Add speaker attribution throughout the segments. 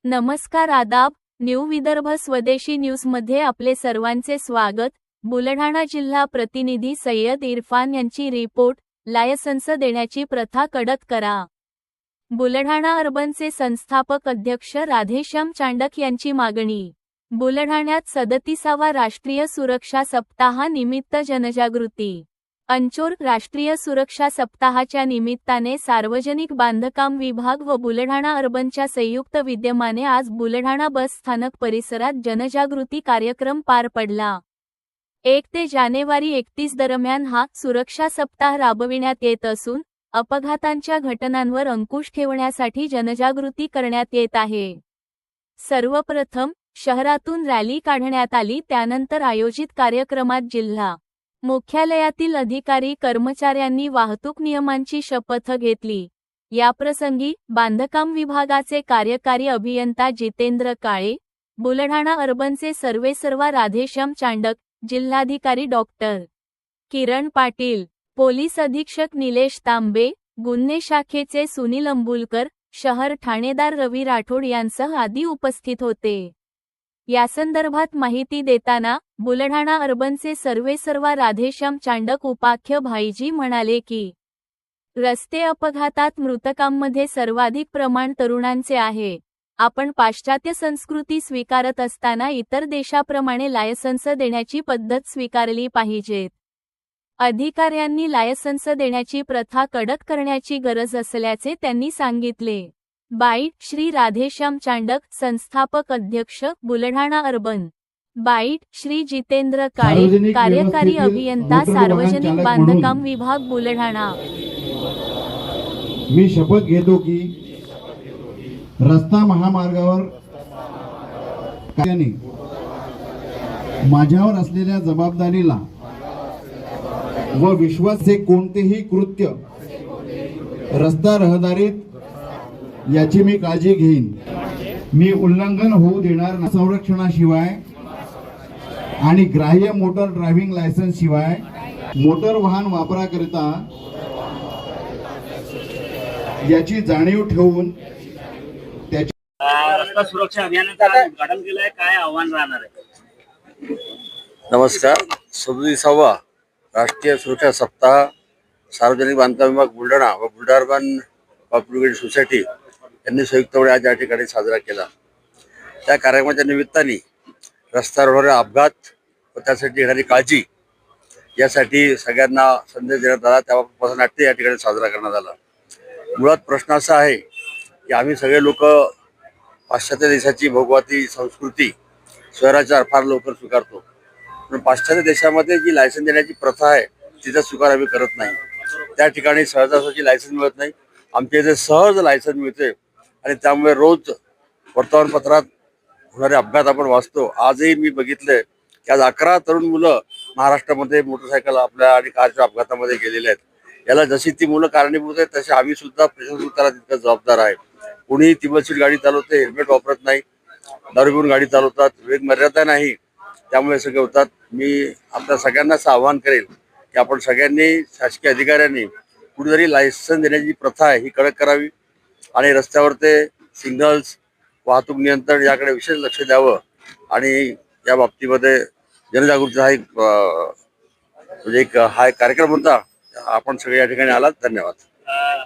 Speaker 1: नमस्कार आदाब, न्यू विदर्भ स्वदेशी न्यूज मध्ये आपले सर्वांचे स्वागत। बुलढाणा जिल्हा प्रतिनिधी सय्यद इरफान यांची रिपोर्ट, लायसन्स देण्याची प्रथा कडक करा। बुलढाणा अर्बनचे संस्थापक अध्यक्ष राधेश्याम चांडक यांची मागणी। बुलढाण्यात 37वा राष्ट्रीय सुरक्षा सप्ताहा निमित्त जनजागृती। अंचोर राष्ट्रीय सुरक्षा सप्ताहाच्या निमित्ताने सार्वजनिक बांधकाम विभाग व बुलढाणा अर्बनच्या संयुक्त विद्यमाने आज बुलढाणा बस स्थानक परिसरात जनजागृती कार्यक्रम पार पडला। 1 ते जानेवारी 31 दरम्यान हा सुरक्षा सप्ताह राबविण्यात येत असून अपघातांच्या घटनांवर अंकुश ठेवण्यासाठी जनजागृती करण्यात येत आहे। सर्वप्रथम शहरातून रॅली काढण्यात आली, त्यानंतर आयोजित कार्यक्रमात जिल्हा मुख्यालयातील अधिकारी कर्मचाऱ्यांनी वाहतूक नियमांची शपथ घेतली। याप्रसंगी बांधकाम विभागाचे कार्यकारी अभियंता जितेंद्र काळे, बुलढाणा अर्बनचे सर्वेसर्वा राधेश्याम चांडक, जिल्हाधिकारी डॉक्टर किरण पाटील, पोलीस अधीक्षक निलेश तांबे, गुन्हे शाखेचे सुनील अंबुलकर, शहर ठाणेदार रवी राठोड यांसह आदी उपस्थित होते। यासंदर्भात माहिती देताना बुलढाणा अर्बनचे सर्वेसर्वा राधेश्याम चांडक उपाख्य भाईजी म्हणाले की रस्ते अपघातात मृतकांमध्ये सर्वाधिक प्रमाण तरुणांचे आहे। आपण पाश्चात्य संस्कृती स्वीकारत असताना इतर देशाप्रमाणे लायसन्स देण्याची पद्धत स्वीकारली पाहिजेत। अधिकाऱ्यांनी लायसन्स देण्याची प्रथा कडक करण्याची गरज असल्याचे त्यांनी सांगितले। बाईट श्री राधेश्याम चांडक, संस्थापक अध्यक्ष, बुलढाणा अर्बन। बाईट श्री जितेंद्र काळे, कार्यकारी अभियंता, सार्वजनिक बांधकाम विभाग, बुलढाणा।
Speaker 2: मी शपथ घेतो की रस्ता महामार्गावर माझ्यावर असलेल्या जबाबदारीला व विश्वासाचे कोणतेही कृत्य रस्ता रहदारीत याची मी काळजी घेईन। मी उल्लंघन होऊ देणार नाही। संरक्षणाशिवाय आणि ग्राह्य मोटर ड्रायव्हिंग लायसन्स शिवाय मोटर वाहन वापराकरिता याची जाणीव ठेवून
Speaker 3: रस्ता सुरक्षा अभियानाचं उद्घाटन केलंय, काय आव्हान राहणार आहे?
Speaker 4: नमस्कार। 37वा राष्ट्रीय सुरक्षा सप्ताह सार्वजनिक बांधकाम विभाग बुलढाणा व बुलढाणा अर्बन कॉपरेटिव्ह सोसायटी यांनी संयुक्तपणे आज या ठिकाणी साजरा केला। त्या कार्यक्रमाच्या निमित्ताने रस्त्यावर होणारे अपघात व त्यासाठी येणारी काळजी यासाठी सगळ्यांना संदेश देण्यात आला। त्याबाबत नाट्य या ठिकाणी साजरा करण्यात आला। मुळात प्रश्न असा आहे की आम्ही सगळे लोक पाश्चात्य देशाची भोगवाती संस्कृती स्वराज्यात फार लवकर स्वीकारतो, पण पाश्चात्य देशामध्ये जी लायसन्स देण्याची प्रथा आहे तिचा स्वीकार आम्ही करत नाही। त्या ठिकाणी सहजासहजी लायसन्स मिळत नाही, आमच्या इथे सहज लायसन्स मिळते आणि त्यामुळे रोज वर्तमानपत्रात होणारे अपघात आपण वाचतो। आजही मी बघितले की आज 11 तरुण मुलं महाराष्ट्रामध्ये मोटरसायकल आपल्या आणि कारच्या अपघातामध्ये गेलेले आहेत। याला जशी ती मुलं कारणीभूत आहेत तसे आम्ही सुद्धा प्रशासनाला तितकं जबाबदार आहे। कोणी तिबलशीर गाडी चालवते, हेल्मेट वापरत नाही, दारू पिऊन गाडी चालवतात, वेग मर्यादा नाही, त्यामुळे सगळे होतात। मी आपल्या सगळ्यांना असं आवाहन करेल की आपण सगळ्यांनी, शासकीय अधिकाऱ्यांनी कुठेतरी लायसन्स देण्याची प्रथा आहे ही कडक करावी आणि रस्त्यावर ते सिग्नल्स, वाहतूक नियंत्रण याकडे विशेष लक्ष द्यावं आणि या बाबतीमध्ये जनजागृती हा एक कार्यक्रम होता। आपण सगळे या ठिकाणी आलात, धन्यवाद।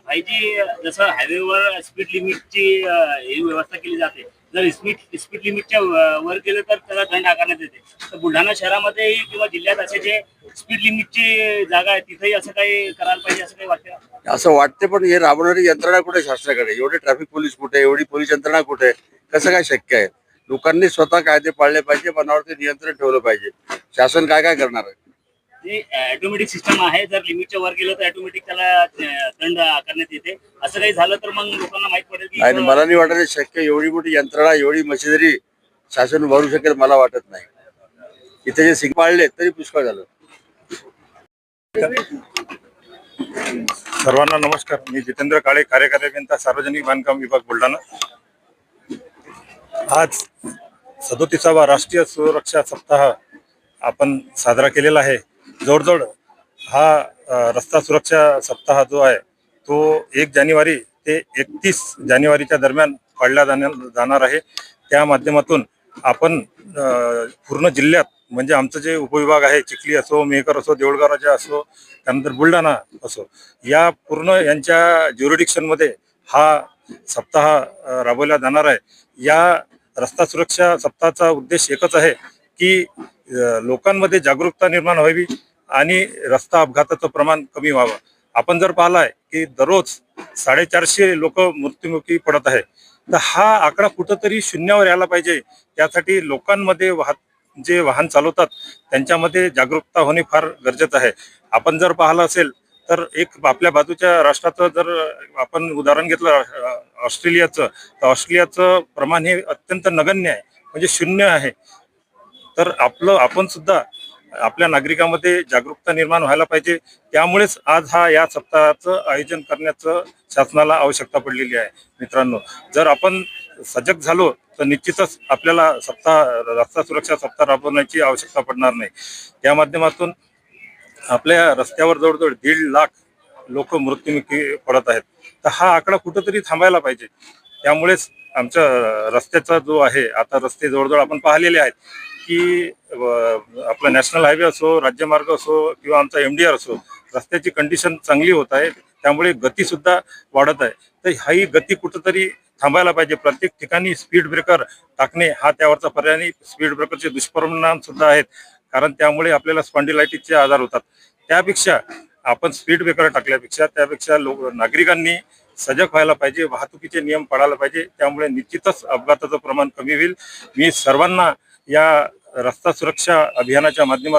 Speaker 3: भाईजी, जसं हायवेवर स्पीड लिमिटची ही व्यवस्था केली जाते, जर स्पीड लिमिटच्या वर गेलं तर त्याला दंड आकारण्यात येते। तर बुलढाणा शहरामध्ये किंवा जिल्ह्यात असे जे स्पीड लिमिटची जागा आहे तिथेही असं काही करायला पाहिजे असं काही वाटतं?
Speaker 4: असं वाटते, पण हे राबवणारी यंत्रणा कुठे शासनाकडे? एवढे ट्रॅफिक पोलीस कुठे, एवढी पोलीस यंत्रणा कुठे? कसं काय शक्य आहे? लोकांनी स्वतः कायदे पाळले पाहिजे, मनावरती नियंत्रण ठेवलं पाहिजे। शासन काय काय करणार आहे?
Speaker 3: ऑटोमॅटिक सिस्टम आहे, जर लिमिटच्या वर गेलं तर ऑटोमॅटिक त्याला दंड आकारण्यात येते। असं काही झालं तर मग लोकांना माहित पडेल की
Speaker 4: आणि मला नाही वाटत शक्य एवढी मोठी यंत्रणा, एवढी मशिनरी शासन भरू शकेल, मला वाटत नाही। इथे जे सिंग पाळले तरी पुष्कळ झालं।
Speaker 5: सर्वांना नमस्कार। मी जितेंद्र काळे, कार्यकारी अभियंता, सार्वजनिक बांधकाम विभाग, बुलढाणा। आज 37वा राष्ट्रीय सुरक्षा सप्ताह आपण साजरा केलेला आहे. जवळजवळ हा रस्ता सुरक्षा सप्ताह जो आहे तो 1 जानेवारी ते 31 जानेवारीच्या दरम्यान पाळला जाणार आहे. त्या माध्यमातून आपण पूर्ण जिल्ह्यात म्हणजे आमचं जे उपविभाग आहे, चिखली असो, मेहकर असो, देऊळगाव असो, त्यानंतर बुलढाणा असो, या पूर्ण यांच्या ज्युरिडिक्शनमध्ये हा सप्ताह राबवला जाणार आहे. या रस्ता सुरक्षा सप्ताहाचा उद्देश एकच आहे की लोकांमध्ये जागरूकता निर्माण व्हावी आणि रस्ता अपघाताचं प्रमाण कमी व्हावं. आपण जर पाहिलाय की दररोज 450 लोक मृत्युमुखी पडत आहे, तर हा आकडा कुठंतरी शून्यावर यायला पाहिजे. त्यासाठी लोकांमध्ये जे वाहन चालवतात त्यांच्यामध्ये जागरूकता होणे फार गरजेचं आहे. आपण जर पाहिलं असेल तर एक आपल्या बाजूच्या राष्ट्राचं जर आपण उदाहरण घेतलं ऑस्ट्रेलियाचं, तर ऑस्ट्रेलियाचं प्रमाण हे अत्यंत नगण्य आहे, म्हणजे 0 आहे. तर आपण सुद्धा आपल्या नागरिकांमध्ये जागरूकता निर्माण व्हायला पाहिजे. त्यामुळेच आज या सप्ताहाचं आयोजन करण्याचं शासनाला आवश्यकता पडलेली आहे. मित्रांनो, जर आपण सजग झालो तर निश्चितच आपल्याला रस्ता सुरक्षा सप्ताह राबवण्याची आवश्यकता पडणार नाही. त्या माध्यमातून आपल्या रस्त्यावर जवळजवळ 1.5 लाख लोक मृत्युमुखी पडत आहेत. तर हा आकडा कुठंतरी थांबायला पाहिजे. त्यामुळेच आमच्या रस्त्याचा जो आहे, आता रस्ते जवळजवळ आपण पाहिलेले आहेत की आपला नॅशनल हायवे असो, राज्यमार्ग असो किंवा आमचा MDR असो, रस्त्याची कंडिशन चांगली होत आहे. त्यामुळे गती सुद्धा वाढत आहे. तर ही गती कुठंतरी थांबायला पाहिजे. प्रत्येक ठिकाणी स्पीड ब्रेकर टाकणे हा त्यावरचा पर्याय नाही. स्पीड ब्रेकरचे दुष्परिणाम सुद्धा आहेत, कारण त्यामुळे आपल्याला स्पॉन्डिलायटिसचे आजार होतात. त्यापेक्षा आपण स्पीड ब्रेकर टाकल्यापेक्षा त्यापेक्षा नागरिकांनी सजग व्हायला पाहिजे, वाहतुकीचे नियम पाळायला पाहिजे. त्यामुळे निश्चितच अपघाताचं प्रमाण कमी होईल. मी सर्वांना या रस्ता सुरक्षा अभियानाच्या माध्यमातून